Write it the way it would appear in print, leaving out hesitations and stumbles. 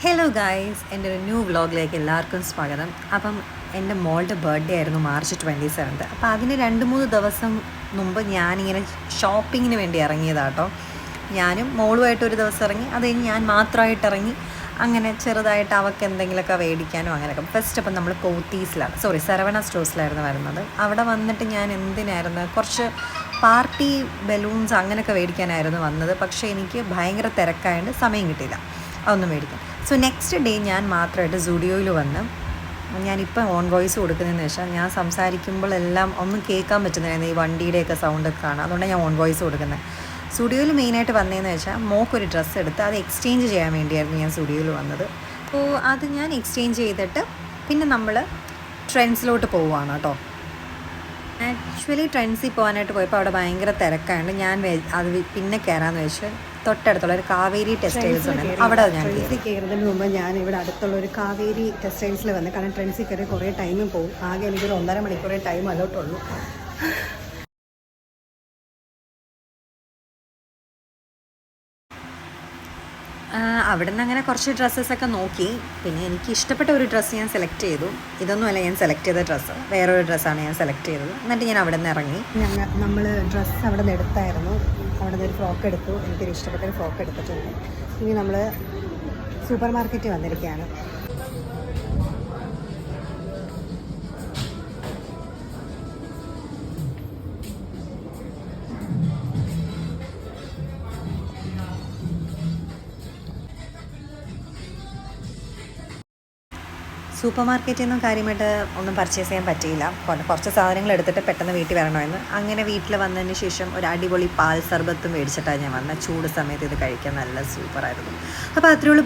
Hello guys, എൻ്റെ ഒരു new വ്ളോഗിലേക്ക് എല്ലാവർക്കും സ്വാഗതം. അപ്പം എൻ്റെ മോളുടെ ബർത്ത്ഡേ ആയിരുന്നു മാർച്ച് 27. അപ്പോൾ അതിന് 2-3 ദിവസം മുമ്പ് ഞാനിങ്ങനെ ഷോപ്പിങ്ങിന് വേണ്ടി ഇറങ്ങിയതാട്ടോ. ഞാനും മോളുമായിട്ട് ഒരു ദിവസം ഇറങ്ങി, അത് കഴിഞ്ഞ് ഞാൻ മാത്രമായിട്ട് ഇറങ്ങി. അങ്ങനെ ചെറുതായിട്ട് അവൾക്ക് എന്തെങ്കിലുമൊക്കെ മേടിക്കാനോ അങ്ങനെയൊക്കെ. ഫസ്റ്റ് അപ്പം നമ്മൾ സരവണ സ്റ്റോഴ്സിലായിരുന്നു വരുന്നത്. അവിടെ വന്നിട്ട് ഞാൻ എന്തിനായിരുന്നു കുറച്ച് പാർട്ടി ബലൂൺസ് അങ്ങനെയൊക്കെ മേടിക്കാനായിരുന്നു വന്നത്. പക്ഷേ എനിക്ക് ഭയങ്കര തിരക്കായതുകൊണ്ട് സമയം കിട്ടിയില്ല അതൊന്നും മേടിക്കാം. സോ നെക്സ്റ്റ് ഡേ ഞാൻ മാത്രമായിട്ട് സ്റ്റുഡിയോയിൽ വന്ന്, ഞാനിപ്പോൾ ഓൺ വോയിസ് കൊടുക്കുന്നതെന്ന് വെച്ചാൽ ഞാൻ സംസാരിക്കുമ്പോഴെല്ലാം ഒന്നും കേൾക്കാൻ പറ്റുന്നില്ല, ഈ വണ്ടിയുടെയൊക്കെ സൗണ്ടൊക്കെ കാണാം. അതുകൊണ്ടാണ് ഞാൻ ഓൺ വോയിസ് കൊടുക്കുന്നത്. സ്റ്റുഡിയോയിൽ മെയിനായിട്ട് വന്നതെന്ന് വെച്ചാൽ മോക്കൊരു ഡ്രസ്സ് എടുത്ത് അത് എക്സ്ചേഞ്ച് ചെയ്യാൻ വേണ്ടിയായിരുന്നു ഞാൻ സ്റ്റുഡിയോയിൽ വന്നത്. അപ്പോൾ അത് ഞാൻ എക്സ്ചേഞ്ച് ചെയ്തിട്ട് പിന്നെ നമ്മൾ ട്രെൻഡ്സിലോട്ട് പോവുകയാണ് കേട്ടോ. ആക്ച്വലി ട്രെൻഡ്സിൽ പോകാനായിട്ട് പോയപ്പോൾ അവിടെ ഭയങ്കര തിരക്കായതുകൊണ്ട് ഞാൻ അത് പിന്നെ കയറാമെന്ന് വെച്ച് തൊട്ടടുത്തുള്ള ഒരു കാവേരി ടെക്സ്റ്റൈൽസ് ഉണ്ട്, അവിടെ ഞാൻ കയറുന്നതിന് മുമ്പ് ഞാൻ ഇവിടെ അടുത്തുള്ള ഒരു കാവേരി ടെക്സ്റ്റൈൽസിൽ വന്ന്, കാരണം ട്രെൻഡ്സിൽ കയറി കുറേ ടൈം പോകും. ആകെ എനിക്കൊരു 1.5 മണിക്കൂറേ ടൈം അലോട്ടുള്ളൂ. അവിടെ നിന്ന് അങ്ങനെ കുറച്ച് ഡ്രസ്സസൊക്കെ നോക്കി. പിന്നെ എനിക്ക് ഇഷ്ടപ്പെട്ട ഒരു ഡ്രസ്സ് ഞാൻ സെലക്ട് ചെയ്തു. ഇതൊന്നുമല്ല ഞാൻ സെലക്ട് ചെയ്ത ഡ്രസ്സ്, വേറൊരു ഡ്രസ്സാണ് ഞാൻ സെലക്ട് ചെയ്തത്. എന്നിട്ട് ഞാൻ അവിടെ നിന്ന് ഇറങ്ങി. നമ്മൾ ഡ്രസ്സ് അവിടെ നിന്ന് എടുത്തായിരുന്നു. അവിടെ നിന്ന് ഒരു ഫ്രോക്ക് എടുത്തു. എനിക്കൊരു ഇഷ്ടപ്പെട്ടൊരു ഫ്രോക്ക് എടുത്തിട്ടുണ്ട്. ഇനി നമ്മൾ സൂപ്പർ മാർക്കറ്റിൽ വന്നിരിക്കുകയാണ്. സൂപ്പർ മാർക്കറ്റിൽ നിന്നും കാര്യമായിട്ട് ഒന്നും പർച്ചേസ് ചെയ്യാൻ പറ്റിയില്ല. കുറച്ച് സാധനങ്ങൾ എടുത്തിട്ട് പെട്ടെന്ന് വീട്ടിൽ വരണമെന്ന്. അങ്ങനെ വീട്ടിൽ വന്നതിന് ശേഷം ഒരു അടിപൊളി പാൽ സർബത്തും മേടിച്ചിട്ടാണ് ഞാൻ വന്നത്. ചൂട് സമയത്ത് ഇത് കഴിക്കാൻ നല്ല സൂപ്പറായിരുന്നു. അപ്പോൾ അത്രയുള്ളൂ.